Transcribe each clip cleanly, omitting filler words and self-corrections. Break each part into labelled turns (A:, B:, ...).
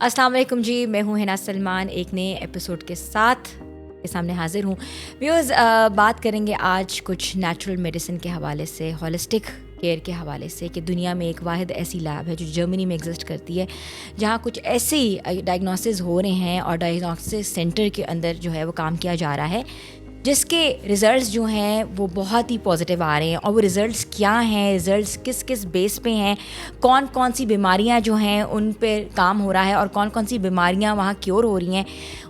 A: अस्सलाम वालेकुम जी, मैं हूँ हिना सलमान एक नए एपिसोड के साथ के सामने हाजिर हूँ। व्यूअर्स, बात करेंगे आज कुछ नेचुरल मेडिसिन के हवाले से, होलिस्टिक केयर के हवाले से कि दुनिया में एक वाहिद ऐसी लैब है जो जर्मनी में एग्जिस्ट करती है जहाँ कुछ ऐसे डायग्नोसिस हो रहे हैं और डायग्नोसिस सेंटर के अंदर जो है वो काम किया जा रहा है जिसके रिज़ल्ट्स जो हैं वो बहुत ही पॉजिटिव आ रहे हैं। और वो रिज़ल्ट्स क्या हैं, रिज़ल्ट्स किस किस बेस पे हैं, कौन कौन सी बीमारियां जो हैं उन पे काम हो रहा है और कौन कौन सी बीमारियां वहाँ क्योर हो रही हैं,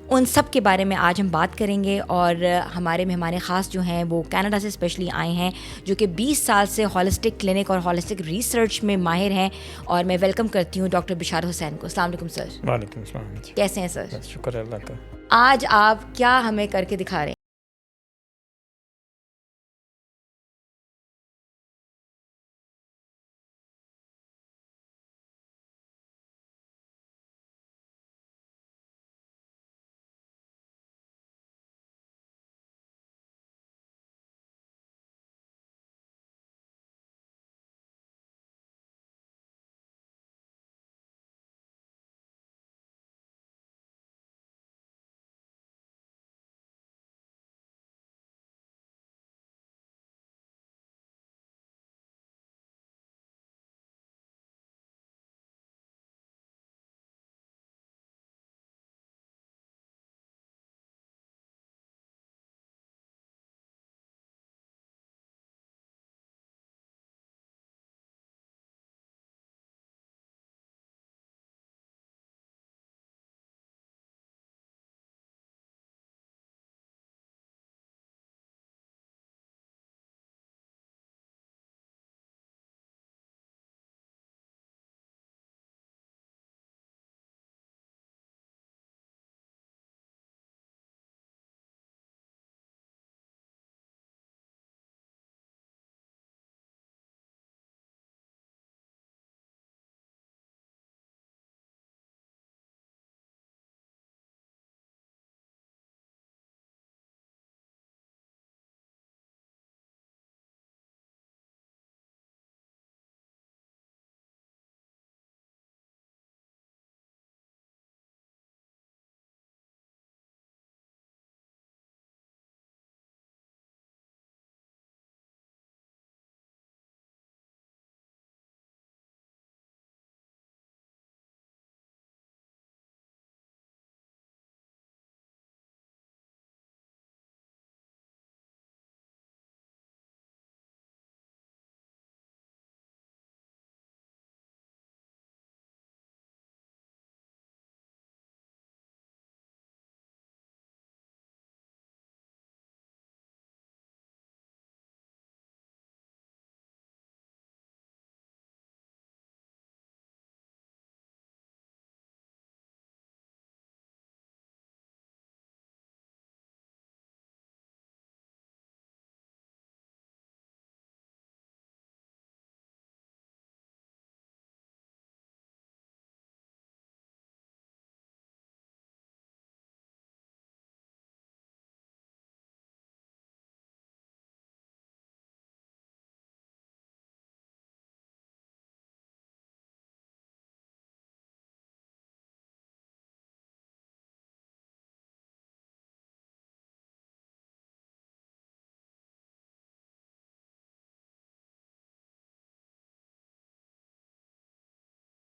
A: उन सब के बारे में आज हम बात करेंगे। और हमारे मेहमान ख़ास जो हैं वो कनाडा से स्पेशली आए हैं जो कि 20 साल से हॉलिस्टिक क्लिनिक और हॉलिस्टिक रिसर्च में माहिर हैं। और मैं वेलकम करती हूँ डॉक्टर बिशारत हुसैन को। अस्सलाम वालेकुम सर।
B: वालेकुम सलाम।
A: कैसे हैं सर?
B: शुक्र अल्लाह का।
A: आज आप क्या हमें करके दिखा रहे हैं?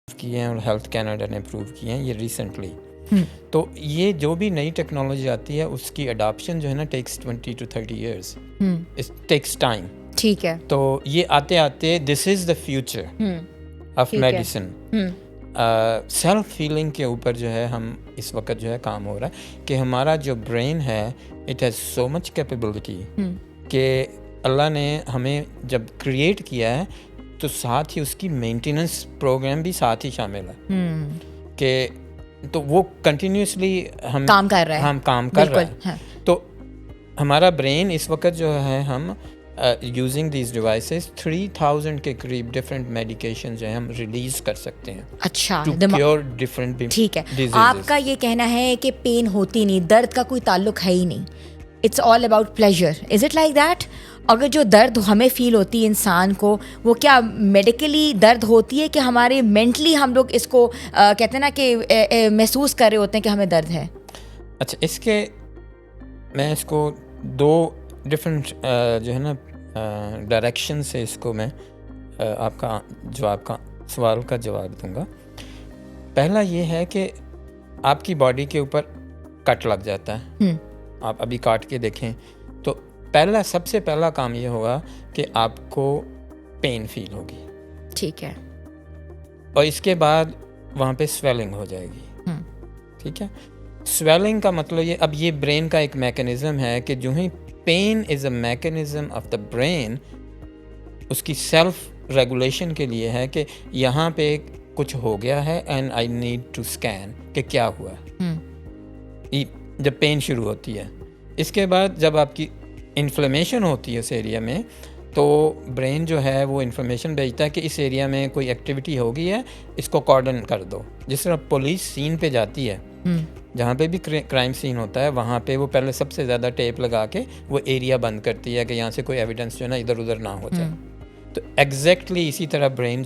B: किए हैं और हेल्थ कनाडा ने अप्रूव किए हैं ये रिसेंटली। तो ये जो भी नई टेक्नोलॉजी आती है उसकी अडॉप्शन जो है ना takes 20 to 30 years। It takes time.
A: ठीक है।
B: तो ये आते आते this is the future of medicine. Self feeling के ऊपर जो है हम इस वक्त जो है काम हो रहा है कि हमारा जो ब्रेन है it has so much capability कि अल्लाह ने हमें जब क्रिएट किया है तो साथ ही उसकी मेंटेनेंस प्रोग्राम भी साथ ही शामिल है कि तो वो कंटिन्यूसली हम काम कर रहे हैं। हाँ। तो हमारा ब्रेन इस वक्त जो है हम यूजिंग दीज डिवाइसेस 3000 के करीब डिफरेंट मेडिकेशन जो है हम रिलीज कर सकते हैं।
A: अच्छा,
B: टू क्योर डिफरेंट।
A: ठीक है, आपका ये कहना है कि पेन होती नहीं, दर्द का कोई ताल्लुक है ही नहीं, it's all about pleasure, is it like that? अगर जो दर्द हमें फील होती है इंसान को, वो क्या मेडिकली दर्द होती है कि हमारे मेंटली हम लोग इसको कहते हैं ना कि महसूस कर रहे होते हैं कि हमें दर्द है?
B: अच्छा, इसके मैं इसको दो डिफरेंट जो है ना डायरेक्शन से इसको मैं आपका सवाल का जवाब दूंगा। पहला ये है कि आपकी बॉडी के ऊपर कट लग जाता है, आप अभी काट के देखें तो सबसे पहला काम ये होगा कि आपको पेन फील होगी,
A: ठीक है।
B: और इसके बाद वहाँ पे स्वेलिंग हो जाएगी। ठीक है, स्वेलिंग का मतलब अब ये ब्रेन का एक मैकेनिज्म है कि जो ही pain is a mechanism of the brain, उसकी सेल्फ रेगुलेशन के लिए है कि यहाँ पे कुछ हो गया है and I need to scan कि क्या हुआ है। जब पेन शुरू होती है, इसके बाद जब आपकी इन्फ्लेमेशन होती है उस एरिया में, तो ब्रेन जो है वो इन्फॉर्मेशन भेजता है कि इस एरिया में कोई एक्टिविटी हो गई है, इसको कॉर्डन कर दो। जिस तरह पुलिस सीन पे जाती है, जहाँ पे भी क्राइम सीन होता है, वहाँ पे वो पहले सबसे ज़्यादा टेप लगा के वो एरिया बंद करती है कि यहाँ से कोई एविडेंस जो है ना इधर उधर ना हो जाए। तो एग्जैक्टली इसी तरह ब्रेन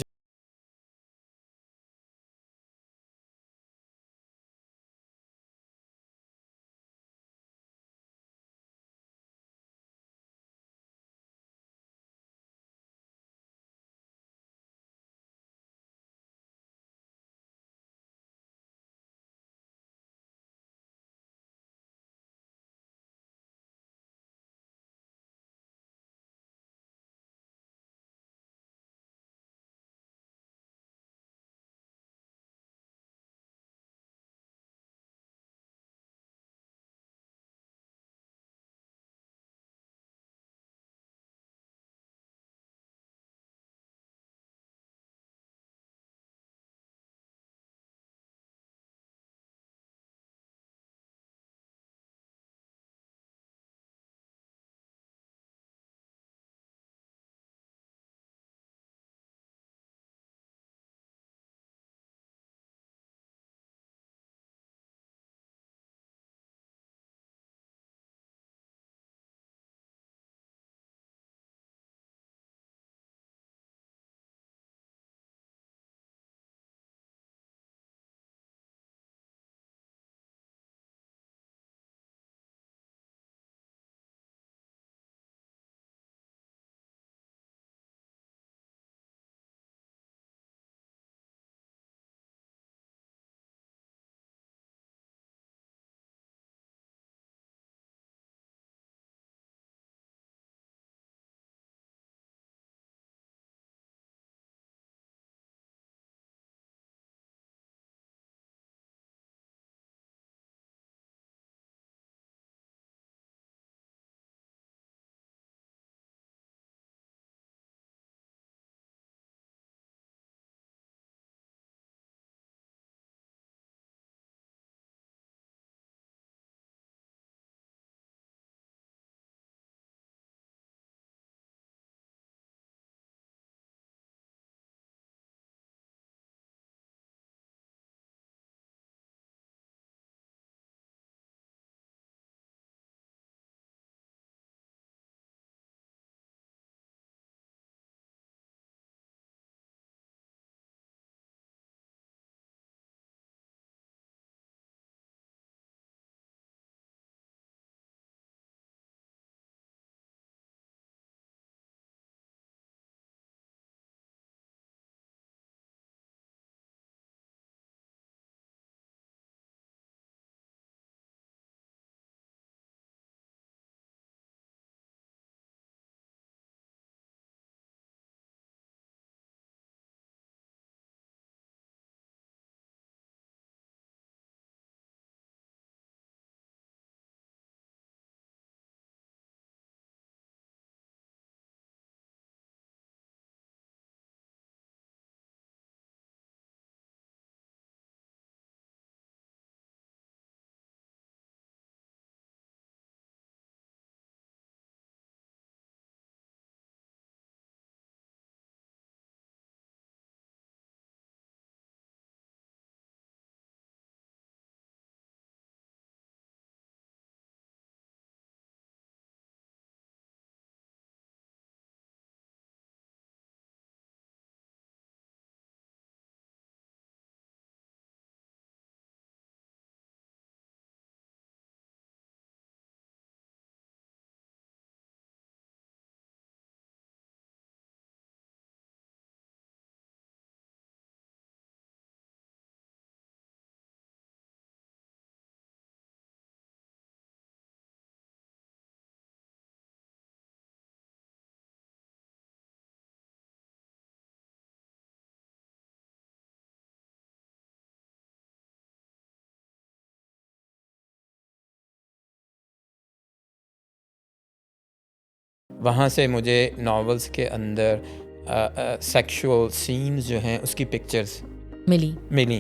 B: वहाँ से मुझे नॉवेल्स के अंदर सेक्सुअल सीन्स जो हैं उसकी पिक्चर्स मिली,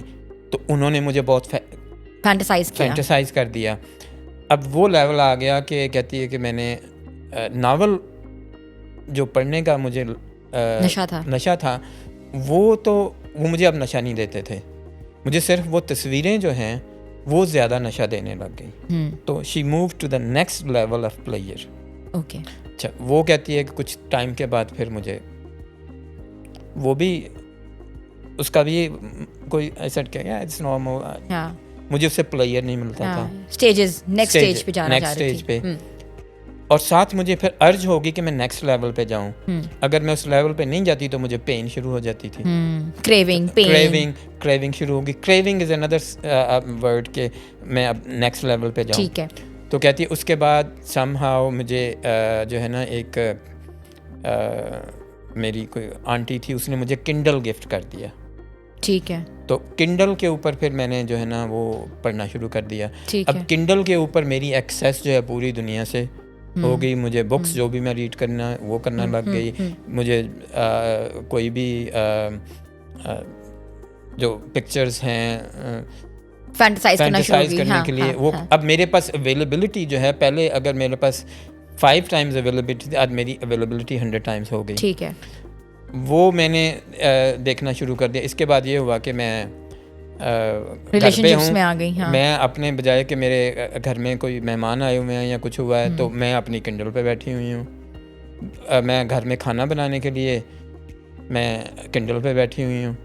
B: तो उन्होंने मुझे बहुत फैंटेसाइज कर दिया। अब वो लेवल आ गया कि कहती है कि मैंने नावल जो पढ़ने का मुझे नशा था वो मुझे अब नशा नहीं देते थे, मुझे सिर्फ वो तस्वीरें जो हैं वो ज़्यादा नशा देने लग गई। तो she move to the next level of player.
A: Okay,
B: अच्छा, वो कहती है कि कुछ टाइम के बाद फिर मुझे वो भी उसका भी कोई ऐसा क्या इट्स नॉर्मल, मुझे उससे प्लेयर नहीं मिलता था।
A: नेक्स्ट स्टेज पे जाना चाह रही थी।
B: और साथ मुझे फिर अर्ज होगी कि मैं नेक्स्ट लेवल पे जाऊं। अगर मैं उस लेवल पे नहीं जाती तो मुझे पेन शुरू हो जाती थी। क्रेविंग शुरू होगी। क्रेविंग इज अनदर वर्ड के मैं अब नेक्स्ट लेवल पे जाऊं।
A: ठीक है।
B: तो कहती है उसके बाद समहाउ मुझे जो है ना एक मेरी कोई आंटी थी, उसने मुझे किंडल गिफ्ट कर दिया।
A: ठीक है।
B: तो किंडल के ऊपर फिर मैंने जो है ना वो पढ़ना शुरू कर दिया। अब किंडल के ऊपर मेरी एक्सेस जो है पूरी दुनिया से हो गई। मुझे बुक्स जो भी मैं रीड करना वो करना लग गई। मुझे कोई भी जो पिक्चर्स हैं
A: फैंटेसाइज
B: करने के लिए वो अब मेरे पास अवेलेबिलिटी जो है, पहले अगर मेरे पास 5 टाइम्स अवेलेबिलिटी थी, आज मेरी अवेलेबिलिटी 100 टाइम्स हो गई।
A: ठीक है।
B: वो मैंने देखना शुरू कर दिया। इसके बाद ये हुआ कि मैं
A: रिलेशनशिप्स में आ गई। हाँ।
B: मैं अपने बजाय कि मेरे घर में कोई मेहमान आए हुए हैं या कुछ हुआ है तो मैं अपनी किंडल पे बैठी हुई हूँ। मैं घर में खाना बनाने के लिए मैं किंडल पे बैठी हुई हूँ।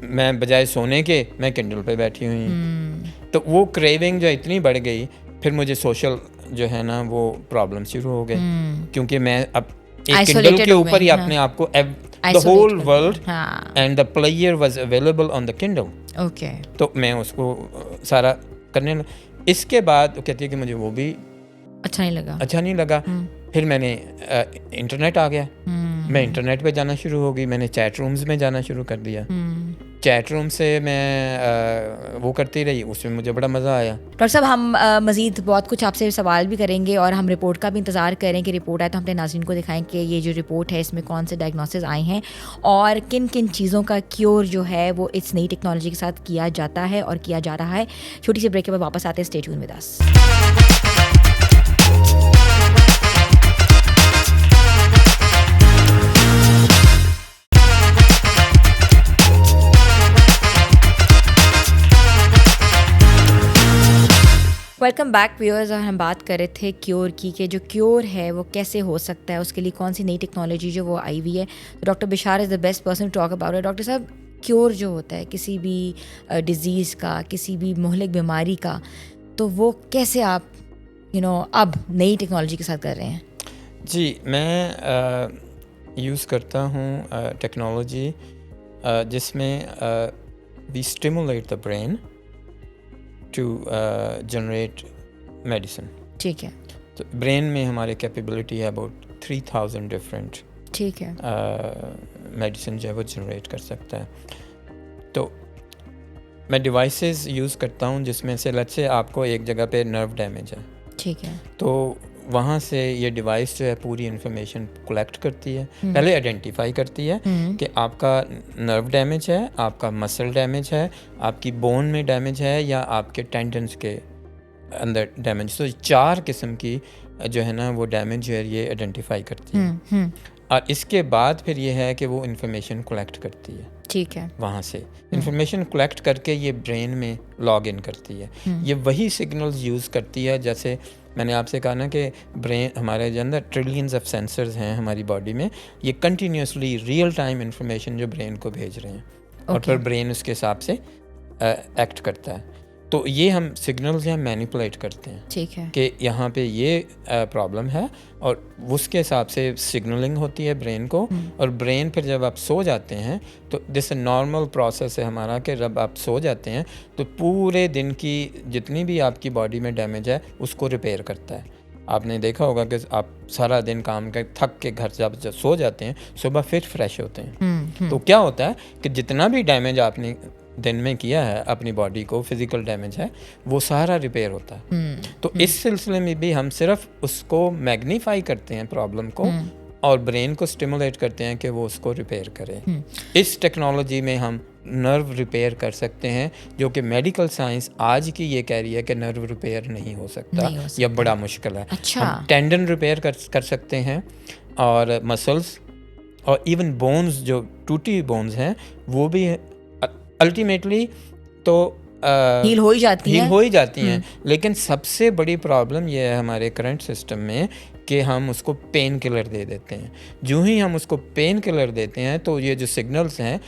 B: मैं बजाय सोने के मैं किंडल पे बैठी हुई हूँ। तो वो क्रेविंग जो इतनी बढ़ गई, फिर मुझे सोशल जो है ना वो प्रॉब्लम शुरू हो गए, क्योंकि मैं अब एक किंडल के ऊपर ही अपने आप को the whole world and the player was available on the Kindle.
A: Okay.
B: तो मैं उसको सारा करने इसके बाद कहती है कि मुझे वो भी
A: अच्छा नहीं लगा।
B: फिर मैंने इंटरनेट आ गया। मैं इंटरनेट पे जाना शुरू हो गई। मैंने चैट रूम्स में जाना शुरू कर दिया। चैट रूम से मैं वो करती रही, उसमें मुझे बड़ा मज़ा आया।
A: डॉक्टर साहब, हम मज़ीद बहुत कुछ आपसे सवाल भी करेंगे और हम रिपोर्ट का भी इंतज़ार करें कि रिपोर्ट आए तो हम अपने नाज़रीन को दिखाएं कि ये जो रिपोर्ट है इसमें कौन से डायग्नोसिस आए हैं और किन किन चीज़ों का क्योर जो है वो इस नई टेक्नोलॉजी के साथ किया जाता है और किया जा रहा है। छोटी सी ब्रेक के बाद वापस आते हैं। Stay tune with us. Welcome back viewers. और हम बात कर रहे थे क्योर की, कि जो क्योर है वो कैसे हो सकता है, उसके लिए कौन सी नई टेक्नोलॉजी जो वो आई हुई है। तो doctor Bishar is the best person to talk about it. Doctor साहब, क्योर जो होता है किसी भी डिज़ीज़ का, किसी भी मुहलिक बीमारी का, तो वो कैसे आप अब नई टेक्नोलॉजी के साथ कर रहे हैं?
B: जी, मैं यूज़ करता हूँ टेक्नोलॉजी जिसमें we stimulate the brain to generate medicine.
A: ठीक है।
B: तो ब्रेन में हमारे कैपेबिलिटी है अबाउट 3000 डिफरेंट,
A: ठीक है,
B: मेडिसिन जो है वो जनरेट कर सकता है। तो मैं डिवाइसेस यूज़ करता हूँ जिसमें से लेट्स से आपको एक जगह पे नर्व डैमेज है,
A: ठीक है,
B: तो वहाँ से ये डिवाइस जो है पूरी इन्फॉर्मेशन कलेक्ट करती है। पहले आइडेंटिफाई करती है कि आपका नर्व डैमेज है, आपका मसल डैमेज है, आपकी बोन में डैमेज है या आपके टेंडन्स के अंदर डैमेज। तो 4 किस्म की जो है ना वो डैमेज जो है ये आइडेंटिफाई करती है। और इसके बाद फिर ये है कि वो इन्फॉर्मेशन कलेक्ट करती है,
A: ठीक है,
B: वहाँ से इन्फॉर्मेशन कलेक्ट करके ये ब्रेन में लॉग इन करती है। ये वही सिग्नल्स यूज़ करती है, जैसे मैंने आपसे कहा ना कि ब्रेन हमारे जो अंदर ट्रिलियंस ऑफ सेंसर्स हैं हमारी बॉडी में, ये कंटिन्यूसली रियल टाइम इन्फॉर्मेशन जो ब्रेन को भेज रहे हैं और फिर ब्रेन उसके हिसाब से एक्ट करता है। तो ये हम सिग्नल्स हैं मैनिपुलेट करते हैं,
A: ठीक है,
B: कि यहाँ पे ये प्रॉब्लम है और उसके हिसाब से सिग्नलिंग होती है ब्रेन को। और ब्रेन फिर जब आप सो जाते हैं तो जैसे नॉर्मल प्रोसेस है हमारा कि जब आप सो जाते हैं तो पूरे दिन की जितनी भी आपकी बॉडी में डैमेज है उसको रिपेयर करता है। आपने देखा होगा कि आप सारा दिन काम कर थक के घर जब सो जाते हैं सुबह फिर फ्रेश होते हैं। तो क्या होता है कि जितना भी डैमेज आपने दिन में किया है अपनी बॉडी को, फिजिकल डैमेज है, वो सारा रिपेयर होता है। तो इस सिलसिले में भी हम सिर्फ उसको मैग्नीफाई करते हैं प्रॉब्लम को और ब्रेन को स्टिमुलेट करते हैं कि वो उसको रिपेयर करे। इस टेक्नोलॉजी में हम नर्व रिपेयर कर सकते हैं, जो कि मेडिकल साइंस आज की ये कह रही है कि नर्व रिपेयर नहीं हो सकता, या बड़ा मुश्किल है।
A: अच्छा।
B: हम टेंडन रिपेयर कर सकते हैं और मसल्स और इवन बोन्स, जो टूटी बोन्स हैं वो भी अल्टीमेटली तो
A: हील हो ही जाती हैं।
B: लेकिन सबसे बड़ी प्रॉब्लम ये है हमारे करंट सिस्टम में कि हम उसको पेन किलर दे देते हैं। जो ही हम उसको पेन किलर देते हैं तो ये जो सिग्नल्स हैं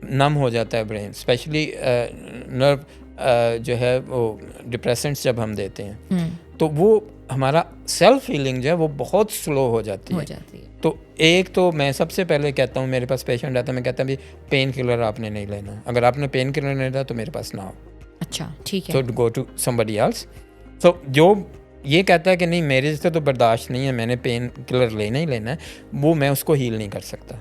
B: नम हो जाता है ब्रेन, स्पेशली नर्व जो है वो डिप्रेसेंट्स जब हम देते हैं तो वो हमारा सेल्फ हीलिंग जो है वो बहुत स्लो हो जाती है। तो एक तो मैं सबसे पहले कहता हूँ, मेरे पास पेशेंट आता है, मैं कहता हूँ भाई पेन किलर आपने नहीं लेना, अगर आपने पेन किलर नहीं लेना तो मेरे पास ना हो।
A: अच्छा, ठीक है।
B: तो गो टू समबडी एल्स। तो जो ये कहता है कि नहीं मेरे से तो बर्दाश्त नहीं है, मैंने पेन किलर लेना ही लेना है, वो मैं उसको हील नहीं कर सकता।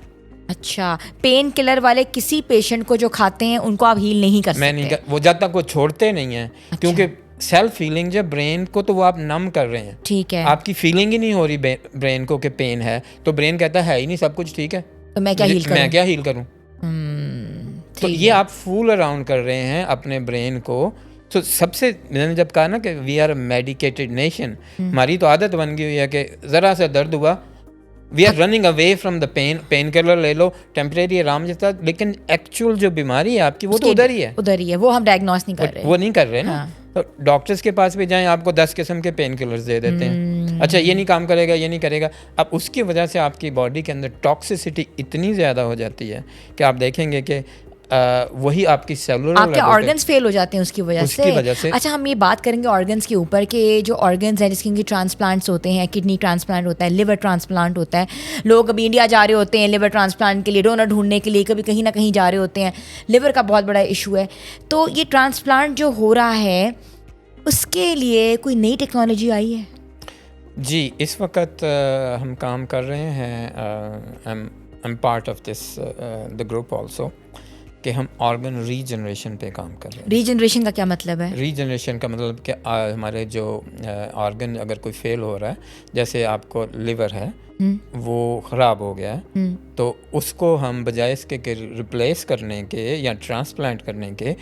A: अच्छा, पेन किलर वाले किसी पेशेंट को जो खाते हैं उनको आप हील नहीं कर सकते?
B: मैं नहीं वो जब तक वो छोड़ते नहीं हैं। अच्छा। क्योंकि सेल्फ फीलिंग जब ब्रेन को तो वो आप नम कर रहे हैं,
A: ठीक है,
B: आपकी फीलिंग ही नहीं हो रही ब्रेन को कि पेन है, तो ब्रेन कहता है ही नहीं, सब कुछ ठीक है,
A: तो मैं क्या हील करूं?
B: तो ये आप फूल अराउंड कर रहे हैं अपने ब्रेन को। तो सबसे मैंने जब कहा ना कि वी आर मेडिकेटेड नेशन, हमारी तो आदत बन गई हुई है कि ज़रा सा दर्द हुआ we are running away from the pain killer ले लो, टेम्परेरी आराम जैसा, लेकिन एक्चुअल जो बीमारी है आपकी वो तो उधर ही है,
A: वो हम डायग्नोस नहीं कर रहे,
B: वो नहीं कर रहे ना। तो डॉक्टर्स के पास भी जाएं, आपको 10 किस्म के पेन किलर्स दे देते हैं, अच्छा ये नहीं काम करेगा, ये नहीं करेगा। अब उसकी वजह से आपकी बॉडी के अंदर टॉक्सिसिटी इतनी ज़्यादा हो जाती है कि आप देखेंगे कि वही आपकी सेलुलर,
A: आपके ऑर्गन्स फेल हो जाते हैं उसकी वजह से। अच्छा, हम ये बात करेंगे ऑर्गन्स के ऊपर कि जो ऑर्गन्स हैं जिसके ट्रांसप्लांट्स होते हैं, किडनी ट्रांसप्लांट होता है, लिवर ट्रांसप्लांट होता है, लोग अभी इंडिया जा रहे होते हैं लिवर ट्रांसप्लांट के लिए, डोनर ढूंढने के लिए, कभी कहीं ना कहीं जा रहे होते हैं, लिवर का बहुत बड़ा इशू है। तो ये ट्रांसप्लांट जो हो रहा है उसके लिए कोई नई टेक्नोलॉजी आई है?
B: जी, इस वक्त हम काम कर रहे हैं, I am part of this the group also, कि हम ऑर्गन रीजनरेशन पे काम कर रहे हैं।
A: रीजनरेशन का क्या मतलब है?
B: रीजनरेशन का मतलब कि हमारे जो ऑर्गन अगर कोई फेल हो रहा है, जैसे आपको लिवर है वो ख़राब हो गया है, तो उसको हम बजाय इसके कि रिप्लेस करने के या ट्रांसप्लांट करने के,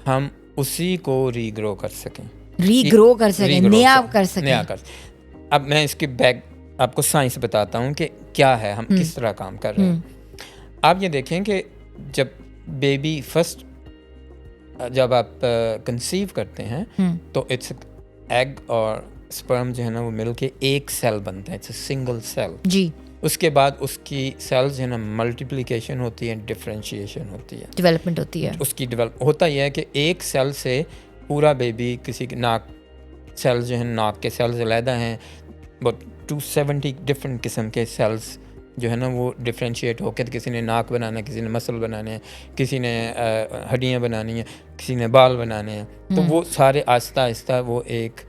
B: हम उसी को रीग्रो कर सकें,
A: नया कर सकें।
B: अब मैं इसकी बैक आपको साइंस बताता हूँ कि क्या है, हम किस तरह काम कर रहे हैं। आप ये देखें कि जब बेबी फर्स्ट जब आप कंसीव करते हैं तो इट्स एग और स्पर्म जो है ना वो मिलके एक सेल बनता है, इट्स अ सिंगल सेल
A: जी।
B: उसके बाद उसकी सेल्स जो है ना मल्टीप्लिकेशन होती है, डिफरेंशिएशन होती है,
A: डेवलपमेंट होती है।
B: उसकी डेवलप होता यह है कि एक सेल से पूरा बेबी, किसी की नाक सेल्स जो है नाक के सेल्स अलहदा हैं, बहुत 270 डिफरेंट किस्म के सेल्स जो है ना वो डिफ्रेंशिएट होकर, किसी ने नाक बनाना है, किसी ने मसल बनाने हैं, किसी ने हड्डियाँ बनानी है, किसी ने बाल बनाने हैं, तो वो सारे आहिस्ता आहिस्ता वो एक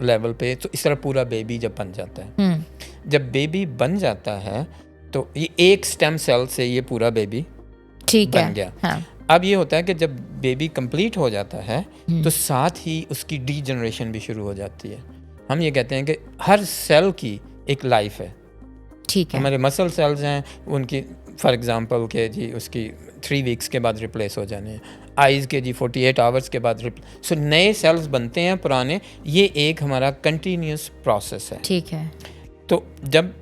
B: लेवल पे, तो इस तरह पूरा बेबी जब बन जाता है, जब बेबी बन जाता है तो ये एक स्टेम सेल से ये पूरा बेबी बन गया। हाँ। अब ये होता है कि जब बेबी कंप्लीट हो जाता है तो साथ ही उसकी डीजनरेशन भी शुरू हो जाती है। हम ये कहते हैं कि हर सेल की एक लाइफ है, ठीक है। हमारे मसल सेल्स हैं, उनकी फॉर एग्जांपल के जी उसकी 3 वीक्स के बाद रिप्लेस हो जाने हैं, आइज़ के जी 48 आवर्स के बाद सो नए सेल्स बनते हैं, पुराने, ये एक हमारा कंटिन्यूस प्रोसेस है, ठीक है। तो जब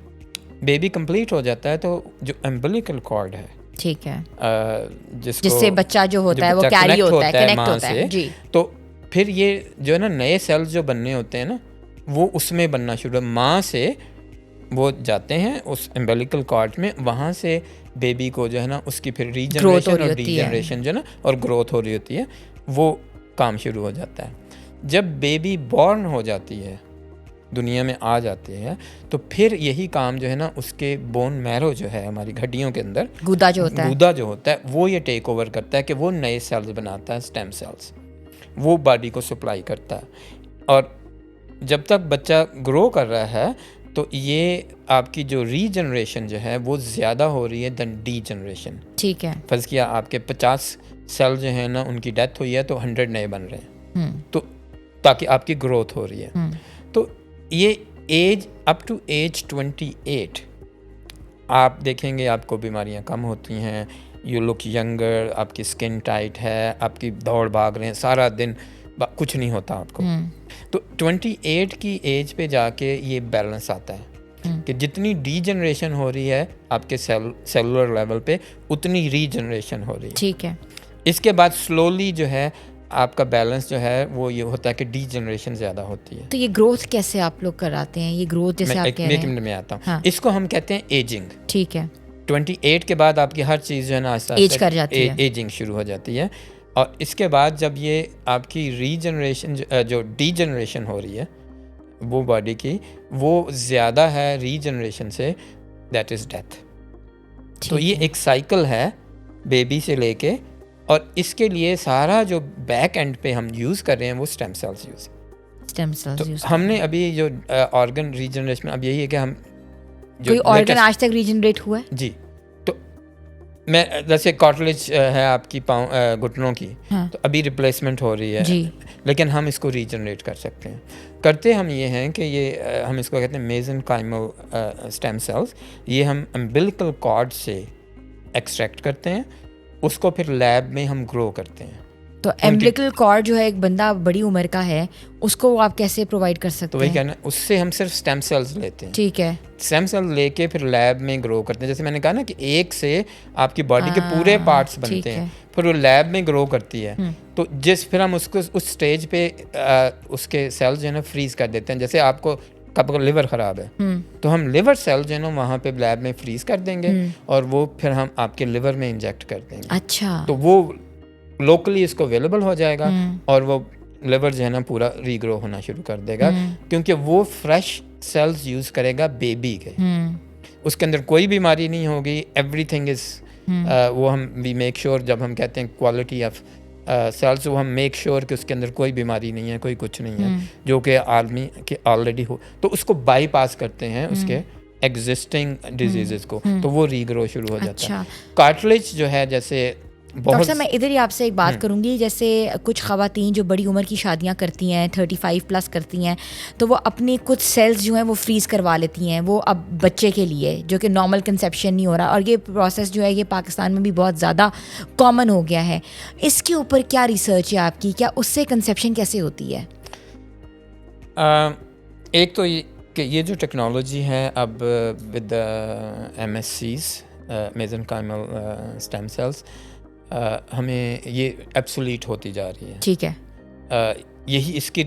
B: बेबी कंप्लीट हो जाता है तो जो अम्बिलिकल कॉर्ड है, ठीक है,
A: जिससे बच्चा जो होता है वो कैरी होता है, कनेक्ट होता है जी,
B: तो फिर ये जो है ना नए सेल्स जो बनने होते हैं ना वो उसमें बनना शुरू, माँ से वो जाते हैं उस अम्बिलिकल कॉर्ड में, वहाँ से बेबी को जो है ना उसकी फिर रीजनरेशन और डीजनरेशन जो है ना और ग्रोथ हो रही होती है, वो काम शुरू हो जाता है। जब बेबी बॉर्न हो जाती है, दुनिया में आ जाती है, तो फिर यही काम जो है ना उसके बोन मैरो जो है, हमारी हड्डियों के अंदर
A: गूदा जो होता है
B: वो ये टेक ओवर करता है कि वो नए सेल्स बनाता है, स्टेम सेल्स, वो बॉडी को सप्लाई करता है। और जब तक बच्चा ग्रो कर रहा है तो ये आपकी जो रीजनरेशन जो है वो ज़्यादा हो रही है दैन डीजनरेशन, ठीक है। फर्ज किया आपके 50 सेल जो है ना उनकी डेथ हुई है तो 100 नए बन रहे हैं, तो ताकि आपकी ग्रोथ हो रही है। तो ये एज अप टू एज 28 आप देखेंगे आपको बीमारियां कम होती हैं, यू लुक यंगर, आपकी स्किन टाइट है, आपकी दौड़ भाग रहे हैं सारा दिन, कुछ नहीं होता आपको। तो 28 की एज पे जाके ये बैलेंस आता है कि जितनी डीजनरेशन हो रही है आपके सेलुलर लेवल पे, उतनी रीजनरेशन हो रही है।
A: ठीक है।
B: इसके बाद स्लोली जो है आपका बैलेंस जो है वो ये होता है कि डीजनरेशन ज़्यादा होती है।
A: तो ये ग्रोथ कैसे आप लोग कराते हैं, ये ग्रोथ जैसे आप कह रहे हैं?
B: मैं आता हूँ।
A: हाँ।
B: इसको हम कहते हैं एजिंग।
A: ठीक है।
B: 28 के बाद आपकी हर चीज़ जो है ना आस्ता
A: एज कर जाती है।
B: एजिंग शुरू हो जाती है। और इसके बाद जब ये आपकी रीजनरेशन जो डीजनरेशन हो रही है वो बॉडी की, वो ज़्यादा है रीजनरेशन से, दैट इज़ डेथ। तो ये एक साइकिल है बेबी से लेके, और इसके लिए सारा जो बैक एंड पे हम यूज़ कर रहे हैं वो स्टेम सेल्स यूज़। हमने अभी जो ऑर्गन रीजनरेशन, अब यही है कि हम
A: कोई ऑर्गन आज तक रीजनरेट हुआ है?
B: जी। तो मैं जैसे कार्टिलेज है आपकी पाँव घुटनों की,
A: हाँ।
B: तो अभी रिप्लेसमेंट हो रही है
A: जी।
B: लेकिन हम इसको रीजनरेट कर सकते हैं। करते हम ये हैं कि ये हम इसको कहते हैं मेसेनकाइमल स्टेम सेल्स। ये हम अम्बिलिकल कॉर्ड से एक्सट्रैक्ट करते हैं, उसको फिर लैब में हम ग्रो करते हैं।
A: तो एम्बिलिकल कॉर्ड जो है, एक बंदा बड़ी उम्र का है, उसको आप कैसे प्रोवाइड कर सकते हैं?
B: तो वही कहना, उससे हम सिर्फ स्टेम सेल्स लेते हैं।
A: ठीक है।
B: स्टेम सेल लेके फिर लैब में ग्रो करते हैं। जैसे मैंने कहा ना कि एक से आपकी बॉडी के पूरे पार्ट्स बनते हैं, फिर वो लैब में ग्रो करती है। तो फिर हम उसको उस स्टेज पे उसके सेल्स जो है ना फ्रीज कर देते हैं। जैसे आपको कब लिवर ख़राब है तो हम लिवर सेल जो है ना वहाँ पे लैब में फ्रीज कर देंगे और वो फिर हम आपके लिवर में इंजेक्ट कर देंगे।
A: अच्छा।
B: तो वो लोकली इसको अवेलेबल हो जाएगा और वो लिवर जो है ना पूरा रीग्रो होना शुरू कर देगा, क्योंकि वो फ्रेश सेल्स यूज़ करेगा बेबी के। उसके अंदर कोई बीमारी नहीं होगी, एवरीथिंग इज़ वो हम वी मेक श्योर, जब हम कहते हैं क्वालिटी ऑफ सेल्स, वो हम मेक श्योर कि उसके अंदर कोई बीमारी नहीं है, कोई कुछ नहीं है जो कि आदमी के ऑलरेडी हो, तो उसको बाईपास करते हैं उसके एग्जिस्टिंग डिजीज़ को, तो वो रीग्रो शुरू हो जाता है। कार्टिलेज जो है, जैसे
A: डॉक्टर साहब मैं इधर ही आपसे एक बात करूंगी, जैसे कुछ ख़वातीन जो बड़ी उम्र की शादियां करती हैं, 35 प्लस करती हैं, तो वो अपने कुछ सेल्स जो हैं वो फ्रीज़ करवा लेती हैं, वो अब बच्चे के लिए, जो कि नॉर्मल कंसेप्शन नहीं हो रहा, और ये प्रोसेस जो है ये पाकिस्तान में भी बहुत ज़्यादा कॉमन हो गया है। इसके ऊपर क्या रिसर्च है आपकी, क्या उससे कंसेप्शन कैसे होती है?
B: एक तो ये जो टेक्नोलॉजी है अब with MSCs mesenchymal stem cells, हमें ये एब्सोल्यूट होती जा रही है।
A: ठीक है।
B: यही इसकी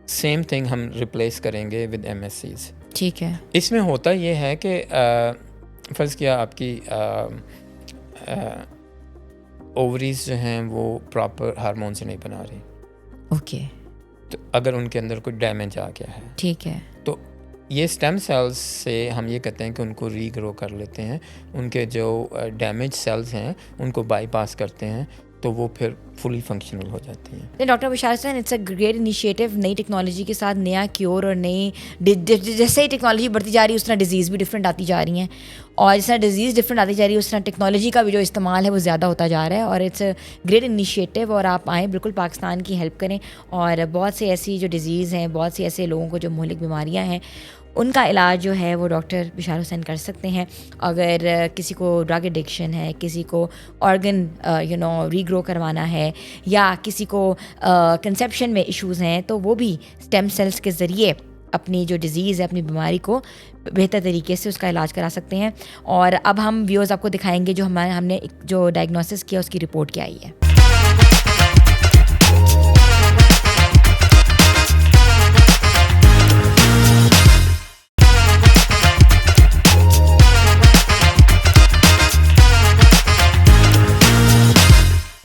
B: सेम थिंग हम रिप्लेस करेंगे विद MSCs।
A: ठीक है।
B: इसमें होता ये है कि फ़र्ज़ किया आपकी ओवरीज जो हैं वो प्रॉपर हार्मोन से नहीं बना रही।
A: ओके।
B: तो अगर उनके अंदर कोई डैमेज आ गया है,
A: ठीक है,
B: तो ये स्टेम सेल्स से हम ये कहते हैं कि उनको रीग्रो कर लेते हैं, उनके जो डैमेज सेल्स हैं उनको बाईपास करते हैं, तो वो फिर फुली फंक्शनल हो जाती हैं।
A: Doctor Bisharat Hussain, it's a great initiative. नई टेक्नोलॉजी के साथ नया क्योर, और नई जैसे ही टेक्नोलॉजी बढ़ती जा रही है उस तरह डिजीज़ भी डिफरेंट आती जा रही हैं, और जिस तरह डिजीज़ डिफरेंट आती जा रही है उस तरह टेक्नोलॉजी का भी जो इस्तेमाल है वो ज़्यादा होता जा रहा है, और इट्स अ ग्रेट इनिशिएटिव। और आप आएँ, बिल्कुल पाकिस्तान की हेल्प करें, और बहुत से ऐसी जो डिजीज़ हैं, बहुत सी ऐसे लोगों को जो मुहलिक बीमारियाँ हैं, उनका इलाज जो है वो डॉक्टर बिशारत हुसैन कर सकते हैं। अगर किसी को ड्रग एडिक्शन है, किसी को ऑर्गन रीग्रो करवाना है, या किसी को कंसेप्शन में इश्यूज़ हैं, तो वो भी स्टेम सेल्स के ज़रिए अपनी जो डिज़ीज़ है, अपनी बीमारी को बेहतर तरीके से उसका इलाज करा सकते हैं। और अब हम व्यूअर्स आपको दिखाएंगे जो हमने जो डायग्नोसिस किया उसकी रिपोर्ट क्या आई है।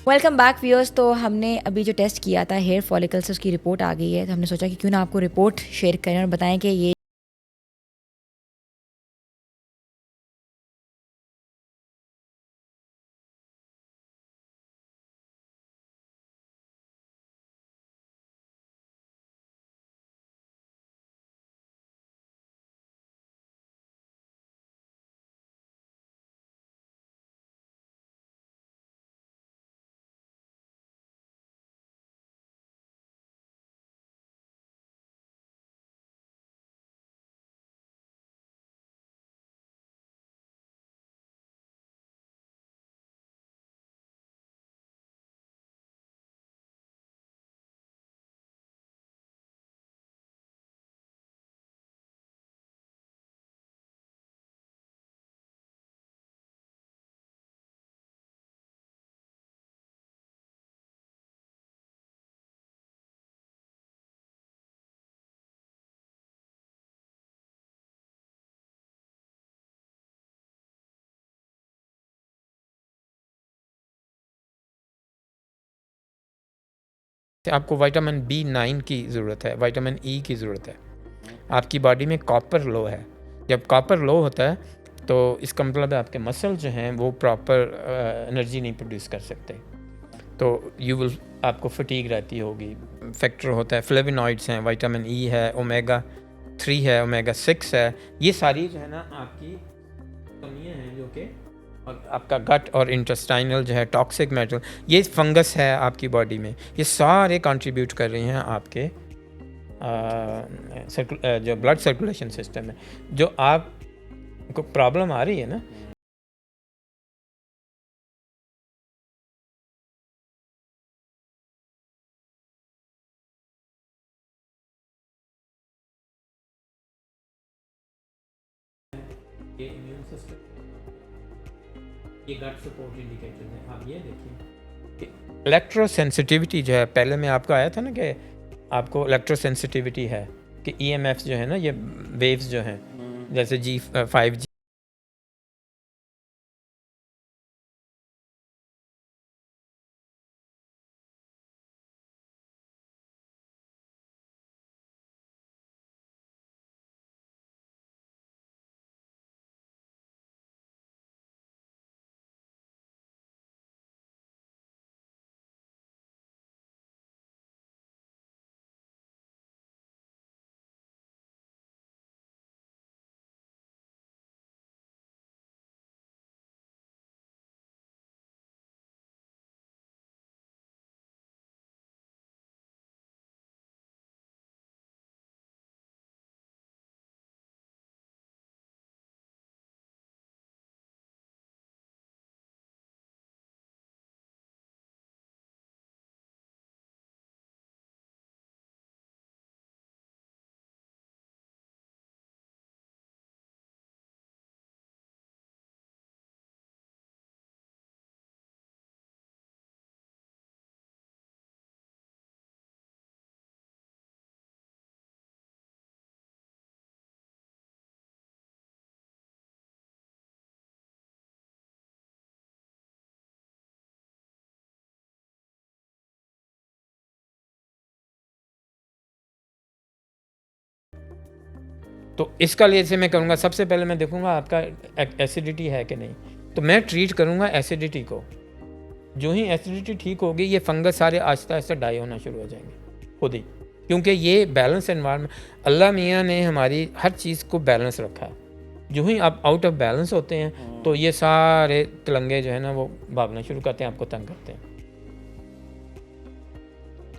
A: Welcome back viewers. तो हमने अभी जो टेस्ट किया था हेयर फॉलिकल से, उसकी रिपोर्ट आ गई है, तो हमने सोचा कि क्यों ना आपको रिपोर्ट शेयर करें और बताएं कि ये
B: आपको विटामिन B9 की ज़रूरत है, विटामिन E की ज़रूरत है। आपकी बॉडी में कॉपर लो है। जब कॉपर लो होता है तो इसका मतलब है आपके मसल जो हैं वो प्रॉपर एनर्जी नहीं प्रोड्यूस कर सकते, तो आपको फटीग रहती होगी। फैक्टर होता है, फ्लेवोनॉइड्स हैं, विटामिन E है, ओमेगा 3 है, ओमेगा 6 है। ये सारी जो है ना आपकी कमियाँ हैं जो कि, और आपका गट और इंटेस्टाइनल जो है टॉक्सिक मेटल, ये फंगस है आपकी बॉडी में, ये सारे कंट्रीब्यूट कर रही हैं आपके जो ब्लड सर्कुलेशन सिस्टम है। जो आपको प्रॉब्लम आ रही है ना, ये इम्यून सिस्टम, ये गट सपोर्ट इंडिकेटर है। आप ये देखिए इलेक्ट्रो सेंसिटिविटी जो है, पहले में आपको आया था ना कि आपको इलेक्ट्रो सेंसिटिविटी है कि EMFs जो है ना, ये वेव्स जो हैं जैसे G5G, तो इसका लिए से मैं करूँगा, सबसे पहले मैं देखूँगा आपका एसिडिटी है कि नहीं, तो मैं ट्रीट करूँगा एसिडिटी को। जो ही एसिडिटी ठीक होगी, ये फंगस सारे आहिस्ता आहिस्ता डाई होना शुरू हो जाएंगे खुद ही, क्योंकि ये बैलेंस एनवायरनमेंट, अल्लाह मियाँ ने हमारी हर चीज़ को बैलेंस रखा है। जो ही आप आउट ऑफ बैलेंस होते हैं तो ये सारे तिलंगे जो है ना वो भागना शुरू करते हैं, आपको तंग करते हैं।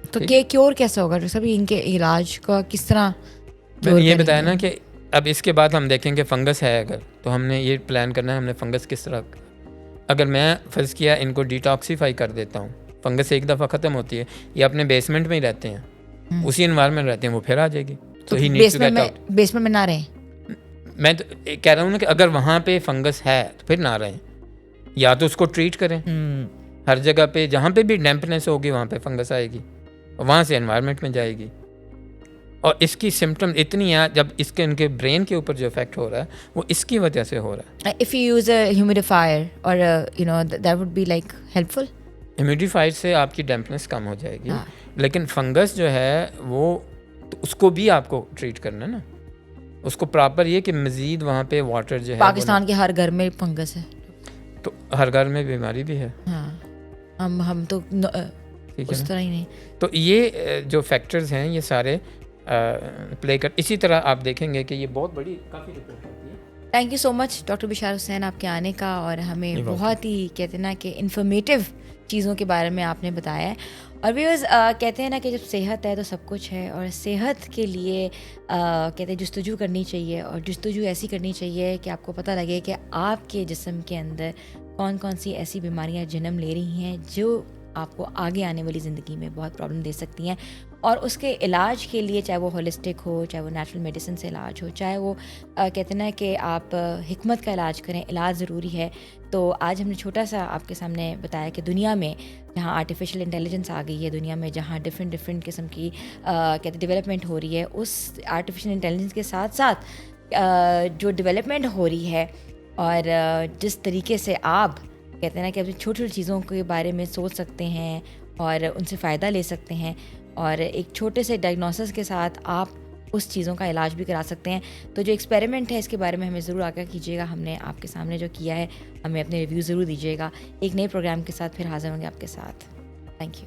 A: तो क्योर कैसे होगा डॉक्टर साहब, इनके इलाज का किस तरह?
B: मैंने ये बताया ना कि अब इसके बाद हम देखेंगे फंगस है अगर, तो हमने ये प्लान करना है हमने फंगस किस तरह, अगर मैं फ़र्ज़ किया इनको डिटॉक्सीफाई कर देता हूँ, फंगस एक दफ़ा ख़त्म होती है, ये अपने बेसमेंट में ही रहते हैं, उसी एनवायरनमेंट रहते हैं, वो फिर आ जाएगी। तो ही
A: बेसमेंट में ना रहें।
B: मैं तो कह रहा हूँ ना कि अगर वहाँ पे फंगस है तो फिर ना रहें, या तो उसको ट्रीट करें। हर जगह पे जहाँ पे भी डैम्पनेस होगी वहाँ पे फंगस आएगी, वहाँ से एनवायरनमेंट में जाएगी, और इसकी सिम्टम इतनी है, जब इसके इनके ब्रेन के ऊपर जो इफेक्ट हो रहा है वो इसकी वजह से हो रहा है।
A: If you use a humidifier or you know that would be like helpful.
B: Humidifier से आपकी डैम्पनेस कम हो जाएगी, लेकिन फंगस जो है वो तो उसको भी आपको ट्रीट करना है ना, उसको प्रॉपर ये कि मज़ीद वहाँ पे वाटर जो है,
A: पाकिस्तान के हर घर में फंगस है,
B: तो हर घर में बीमारी भी है।
A: हाँ, हम तो उस तरह ही नहीं।
B: तो ये जो फैक्टर्स हैं ये सारे प्ले कर, इसी तरह आप देखेंगे कि ये बहुत बड़ी काफ़ी रिपोर्ट होती है।
A: Thank you so much doctor Bishar Hussain आपके आने का, और हमें बहुत ही कहते हैं ना कि इन्फॉर्मेटिव चीज़ों के बारे में आपने बताया है। और व्यूअर्स कहते हैं ना कि जब सेहत है तो सब कुछ है, और सेहत के लिए कहते हैं जुस्तजू करनी चाहिए, और जुस्तजू ऐसी करनी चाहिए कि आपको पता लगे कि आपके जिस्म के अंदर कौन कौन सी ऐसी बीमारियां जन्म ले रही हैं जो आपको आगे आने वाली ज़िंदगी में बहुत प्रॉब्लम दे सकती हैं, और उसके इलाज के लिए चाहे वो होलिस्टिक हो, चाहे वो नेचुरल मेडिसिन से इलाज हो, चाहे वो कहते हैं ना कि आप हिकमत का इलाज करें, इलाज ज़रूरी है। तो आज हमने छोटा सा आपके सामने बताया कि दुनिया में जहाँ आर्टिफिशियल इंटेलिजेंस आ गई है, दुनिया में जहाँ डिफरेंट किस्म की कहते डेवलपमेंट हो रही है, उस आर्टिफिशियल इंटेलिजेंस के साथ साथ जो डेवलपमेंट हो रही है, और जिस तरीके से आप कहते हैं ना कि अपनी छोटी छोटी चीज़ों के बारे में सोच सकते हैं और उनसे फ़ायदा ले सकते हैं, और एक छोटे से डायग्नोसिस के साथ आप उस चीज़ों का इलाज भी करा सकते हैं। तो जो एक्सपेरिमेंट है इसके बारे में हमें ज़रूर आगाह कीजिएगा, हमने आपके सामने जो किया है, हमें अपने रिव्यू ज़रूर दीजिएगा। एक नए प्रोग्राम के साथ फिर हाज़िर होंगे आपके साथ। Thank you.